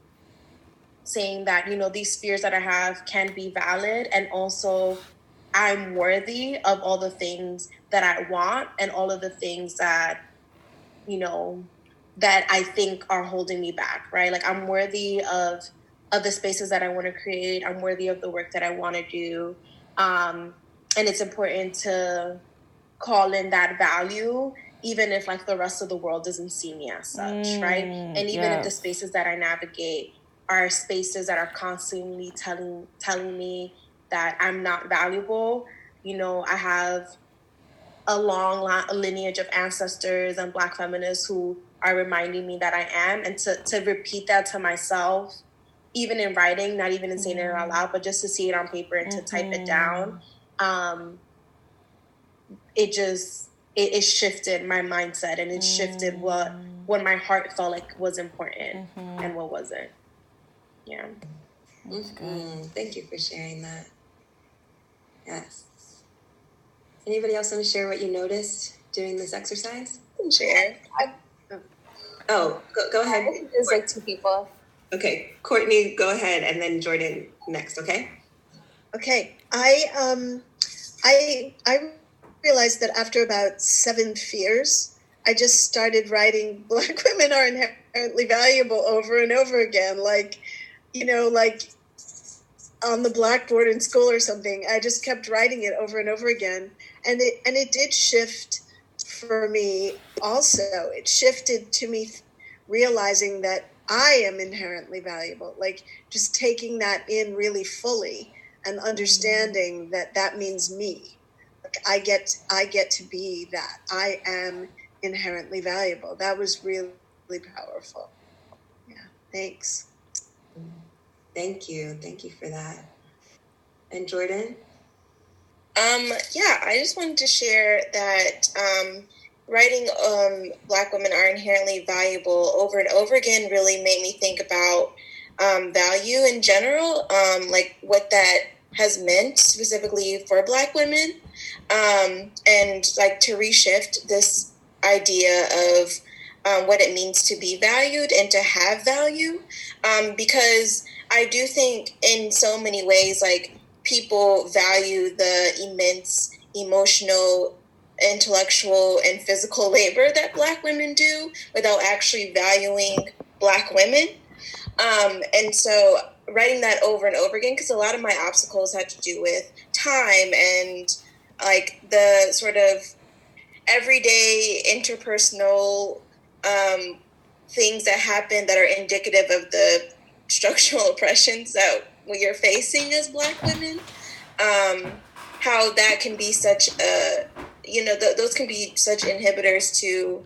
saying that, these fears that I have can be valid, and also I'm worthy of all the things that I want and all of the things that, that I think are holding me back, right? Like, I'm worthy of the spaces that I want to create. I'm worthy of the work that I want to do. And it's important to call in that value, even if like the rest of the world doesn't see me as such, right? And even if the spaces that I navigate are spaces that are constantly telling me that I'm not valuable, I have a long lineage of ancestors and Black feminists who are reminding me that I am, and to repeat that to myself even in writing, not even in saying it out loud, but just to see it on paper and to type it down, it shifted my mindset, and it shifted what my heart felt like was important and what wasn't. Yeah. Thank you for sharing that. Yes. Anybody else want to share what you noticed during this exercise? I can share. Oh, go ahead. There's like two people. Okay, Courtney, go ahead, and then Jordan next. Okay. Okay, I realized that after about 7 fears, I just started writing Black women are inherently valuable over and over again, like on the blackboard in school or something. I just kept writing it over and over again, and it did shift for me. Also, it shifted to me realizing that I am inherently valuable, like just taking that in really fully and understanding that means me. Like I get to be that. I am inherently valuable. That was really, really powerful. Yeah. Thanks. Thank you for that. And Jordan? Yeah, I just wanted to share that writing Black women are inherently valuable over and over again really made me think about value in general, like what that has meant specifically for Black women, and like to reshift this idea of what it means to be valued and to have value, because I do think in so many ways, like, people value the immense emotional, intellectual, and physical labor that Black women do without actually valuing Black women. And so writing that over and over again, because a lot of my obstacles had to do with time and like the sort of everyday interpersonal things that happen that are indicative of the structural oppressions that you're facing as Black women, how that can be such a, those can be such inhibitors to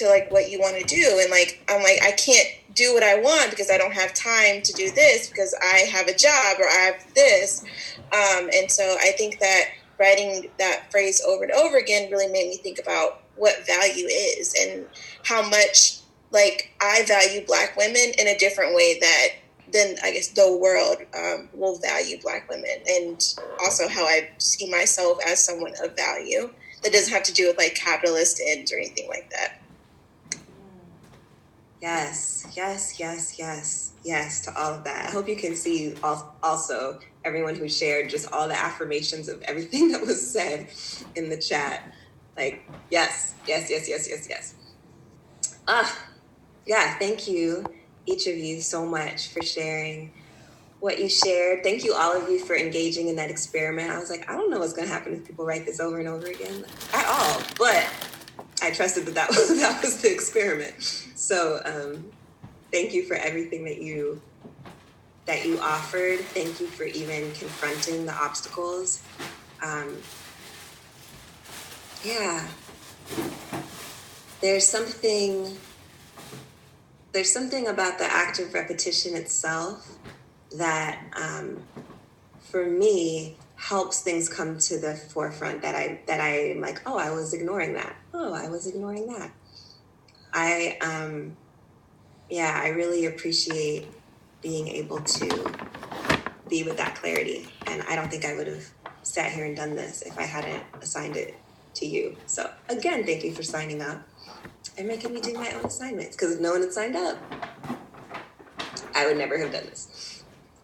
like what you want to do. And like, I'm like, I can't do what I want because I don't have time to do this because I have a job or I have this. And so I think that writing that phrase over and over again really made me think about what value is and how much like I value Black women in a different way that then I guess the world will value Black women, and also how I see myself as someone of value that doesn't have to do with like capitalist ends or anything like that. Yes to all of that. I hope you can see also everyone who shared just all the affirmations of everything that was said in the chat. Like, yes. Yeah, thank you, each of you, so much for sharing what you shared. Thank you, all of you, for engaging in that experiment. I was like, I don't know what's going to happen if people write this over and over again at all, but I trusted that was the experiment. So thank you for everything that you offered. Thank you for even confronting the obstacles. Yeah, there's something about the act of repetition itself that, for me, helps things come to the forefront that I'm like, oh, I was ignoring that. I really appreciate being able to be with that clarity. And I don't think I would have sat here and done this if I hadn't assigned it to you. So again, thank you for signing up and making me do my own assignments, because if no one had signed up, I would never have done this.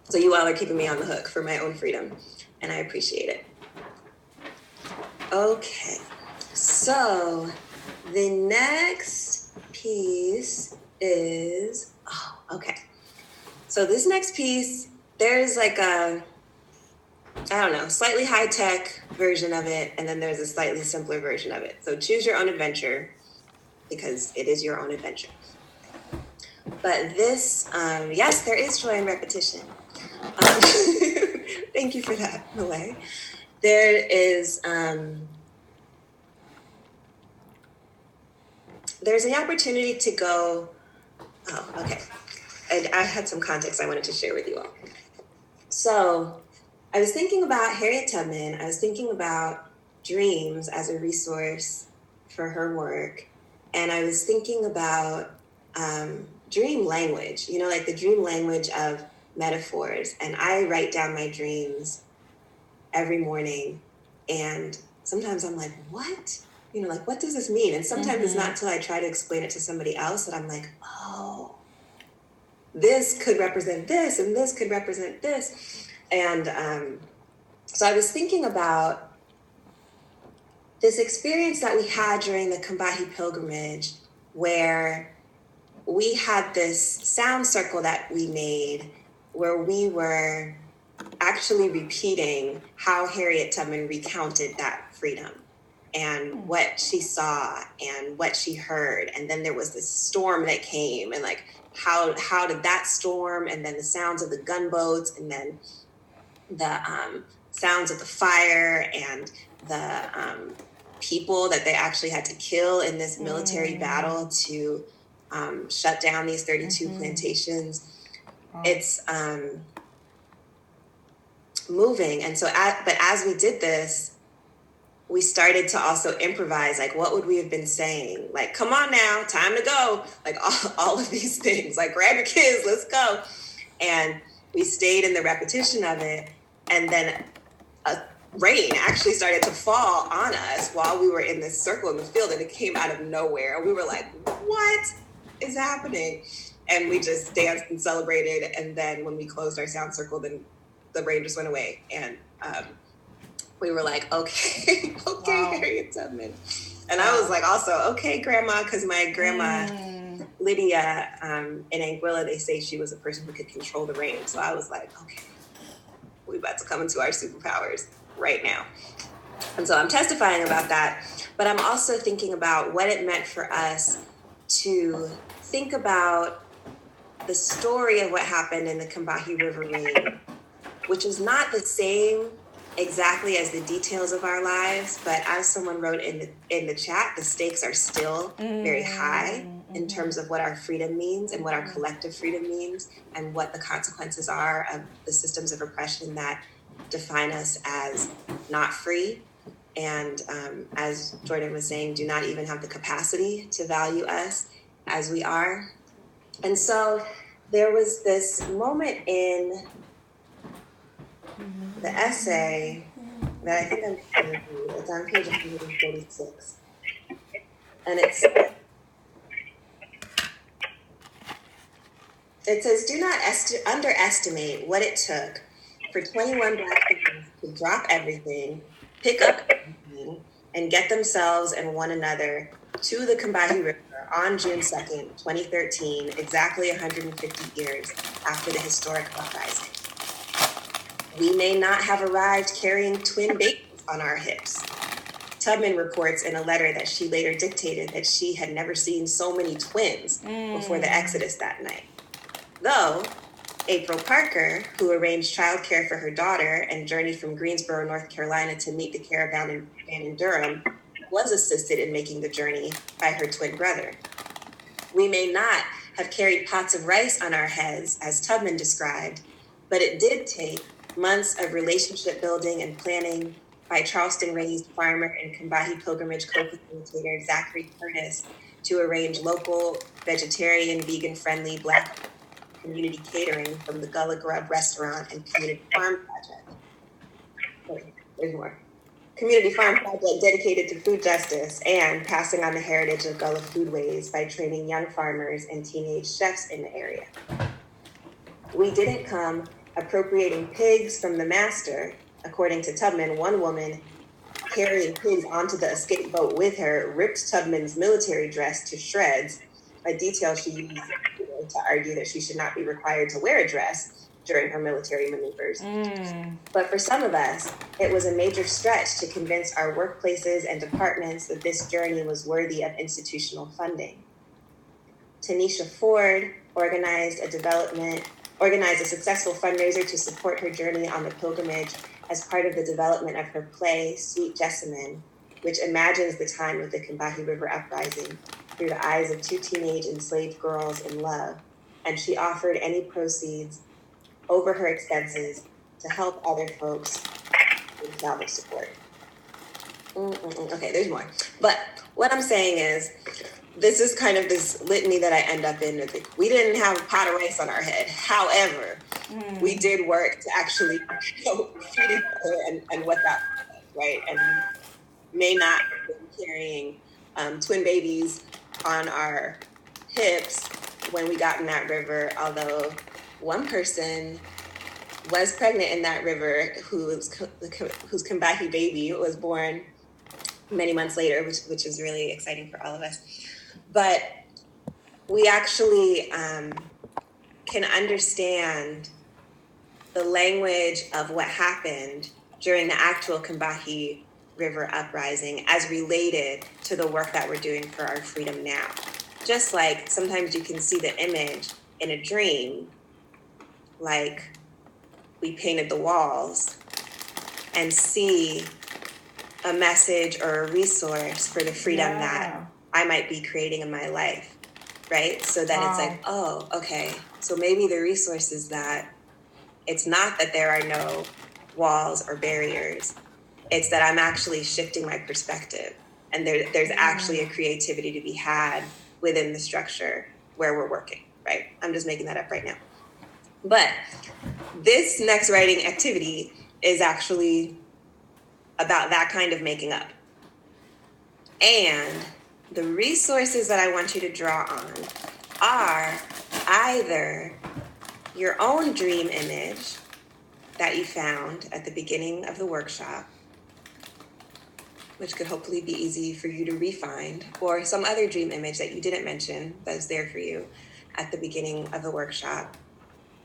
So you all are keeping me on the hook for my own freedom, and I appreciate it. Okay, so the next piece is, so this next piece, there's like a, slightly high-tech version of it, and then there's a slightly simpler version of it. So choose your own adventure, because it is your own adventure. But this, yes, there is joy in repetition. Thank you for that, Malay. There is, there's an opportunity to go, I had some context I wanted to share with you all. So I was thinking about Harriet Tubman. I was thinking about dreams as a resource for her work. And I was thinking about dream language, like the dream language of metaphors. And I write down my dreams every morning. And sometimes I'm like, what? Like, what does this mean? And sometimes it's not until I try to explain it to somebody else that I'm like, oh, this could represent this and this could represent this. And so I was thinking about this experience that we had during the Combahee pilgrimage, where we had this sound circle that we made where we were actually repeating how Harriet Tubman recounted that freedom and what she saw and what she heard. And then there was this storm that came, and like, how did that storm, and then the sounds of the gunboats, and then the sounds of the fire, and the people that they actually had to kill in this military battle to shut down these 32 plantations. It's moving. And so, but as we did this, we started to also improvise, like, what would we have been saying? Like, come on now, time to go. Like, all of these things, like, grab your kids, let's go. And we stayed in the repetition of it. And then rain actually started to fall on us while we were in this circle in the field, and it came out of nowhere. And we were like, what is happening? And we just danced and celebrated. And then when we closed our sound circle, then the rain just went away. And we were like, okay, wow. Harriet Tubman. And I was like, also, okay, Grandma, because my grandma, Lydia, in Anguilla, they say she was a person who could control the rain. So I was like, okay, we're about to come into our superpowers right now. And so I'm testifying about that, but I'm also thinking about what it meant for us to think about the story of what happened in the Combahee River Rain, which is not the same exactly as the details of our lives, but as someone wrote in the chat, the stakes are still very high in terms of what our freedom means and what our collective freedom means, and what the consequences are of the systems of oppression that define us as not free, and as Jordan was saying, do not even have the capacity to value us as we are. And so there was this moment in the essay that I think I'm going to read. It's on page 146. And it says, do not underestimate what it took for 21 Black people to drop everything, pick up everything, and get themselves and one another to the Combahee River on June 2nd, 2013, exactly 150 years after the historic uprising. We may not have arrived carrying twin babies on our hips. Tubman reports in a letter that she later dictated that she had never seen so many twins before the Exodus that night. Though April Parker, who arranged childcare for her daughter and journeyed from Greensboro, North Carolina to meet the caravan in Durham, was assisted in making the journey by her twin brother. We may not have carried pots of rice on our heads, as Tubman described, but it did take months of relationship building and planning by Charleston-raised farmer and Combahee pilgrimage co-facilitator Zachary Curtis to arrange local, vegetarian, vegan-friendly Black community catering from the Gullah Grub Restaurant and Community Farm Project. Wait, there's more. Community Farm Project dedicated to food justice and passing on the heritage of Gullah foodways by training young farmers and teenage chefs in the area. We didn't come appropriating pigs from the master. According to Tubman, one woman carrying pigs onto the escape boat with her ripped Tubman's military dress to shreds, a detail she used to argue that she should not be required to wear a dress during her military maneuvers. But for some of us, it was a major stretch to convince our workplaces and departments that this journey was worthy of institutional funding. Tanisha Ford organized a successful fundraiser to support her journey on the pilgrimage as part of the development of her play, Sweet Jessamine, which imagines the time of the Combahee River uprising through the eyes of two teenage enslaved girls in love, and she offered any proceeds over her expenses to help other folks with travel support. Okay, there's more. But what I'm saying is, this is kind of this litany that I end up in. We didn't have a pot of rice on our head. However, we did work to actually feed each other and what that was, right? And we may not have been carrying twin babies on our hips when we got in that river, although one person was pregnant in that river whose Combahee baby was born many months later, which is really exciting for all of us. But we actually can understand the language of what happened during the actual Combahee River uprising as related to the work that we're doing for our freedom now. Just like sometimes you can see the image in a dream, like we painted the walls, and see a message or a resource for the freedom that I might be creating in my life, right? So then it's like, oh, okay. So maybe the resource is that it's not that there are no walls or barriers. It's that I'm actually shifting my perspective. And there's actually a creativity to be had within the structure where we're working, right? I'm just making that up right now. But this next writing activity is actually about that kind of making up. And the resources that I want you to draw on are either your own dream image that you found at the beginning of the workshop, which could hopefully be easy for you to re-find, or some other dream image that you didn't mention that's there for you at the beginning of the workshop,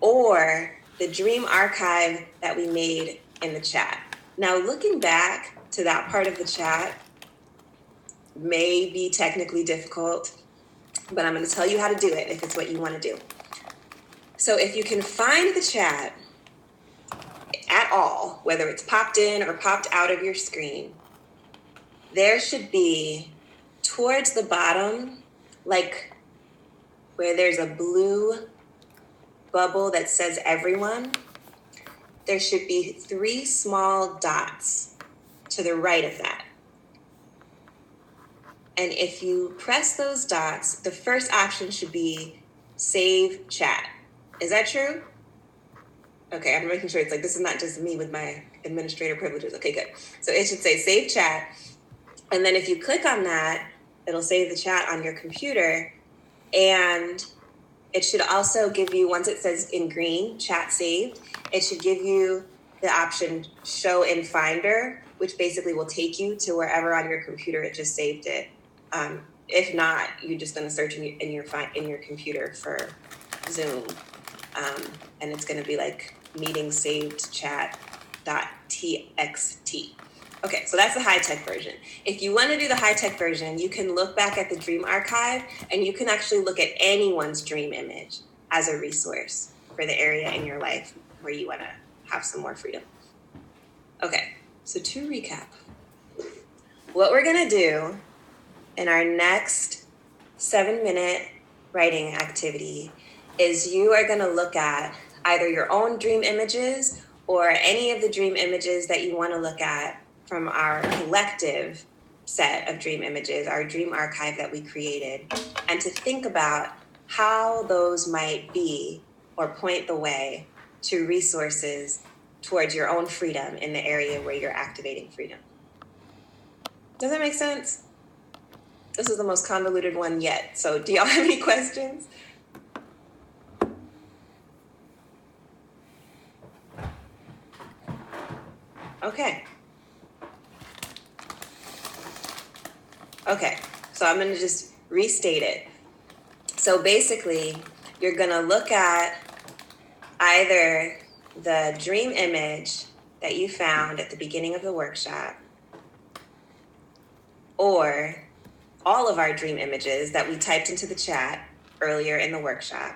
or the dream archive that we made in the chat. Now, looking back to that part of the chat may be technically difficult, but I'm going to tell you how to do it if it's what you want to do. So if you can find the chat at all, whether it's popped in or popped out of your screen, there should be towards the bottom, like where there's a blue bubble that says everyone, there should be 3 small dots to the right of that. And if you press those dots, the first option should be save chat. Is that true? Okay, I'm making sure it's like, this is not just me with my administrator privileges. Okay, good. So it should say save chat. And then if you click on that, it'll save the chat on your computer. And it should also give you, once it says in green, chat saved, it should give you the option show in Finder, which basically will take you to wherever on your computer it just saved it. If not, you're just going to search in your computer for Zoom, and it's going to be like meeting saved chat.txt. Okay, so that's the high-tech version. If you want to do the high-tech version, you can look back at the Dream Archive, and you can actually look at anyone's dream image as a resource for the area in your life where you want to have some more freedom. Okay, so to recap, what we're going to do in our next 7-minute writing activity is you are going to look at either your own dream images or any of the dream images that you want to look at from our collective set of dream images, our dream archive that we created, and to think about how those might be or point the way to resources towards your own freedom in the area where you're activating freedom. Does that make sense? This is the most convoluted one yet. So do y'all have any questions? Okay. Okay, so I'm going to just restate it. So basically, you're going to look at either the dream image that you found at the beginning of the workshop, or all of our dream images that we typed into the chat earlier in the workshop.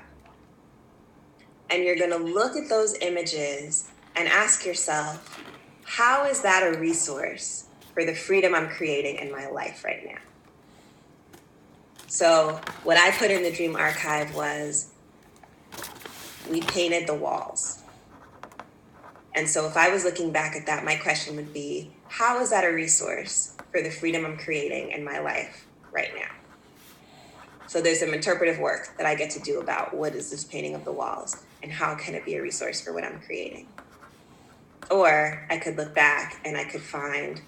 And you're going to look at those images and ask yourself, how is that a resource for the freedom I'm creating in my life right now? So what I put in the dream archive was we painted the walls. And so if I was looking back at that, my question would be, how is that a resource for the freedom I'm creating in my life right now? So there's some interpretive work that I get to do about what is this painting of the walls and how can it be a resource for what I'm creating? Or I could look back and I could find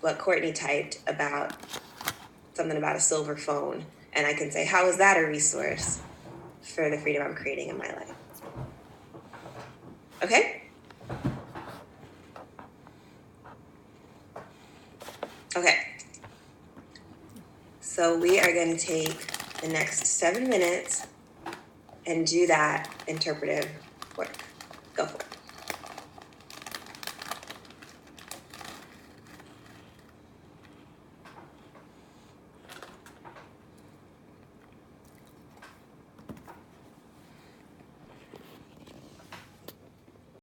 what Courtney typed about something about a silver phone, and I can say, how is that a resource for the freedom I'm creating in my life? Okay? Okay. So we are going to take the next 7 minutes and do that interpretive work. Go for it.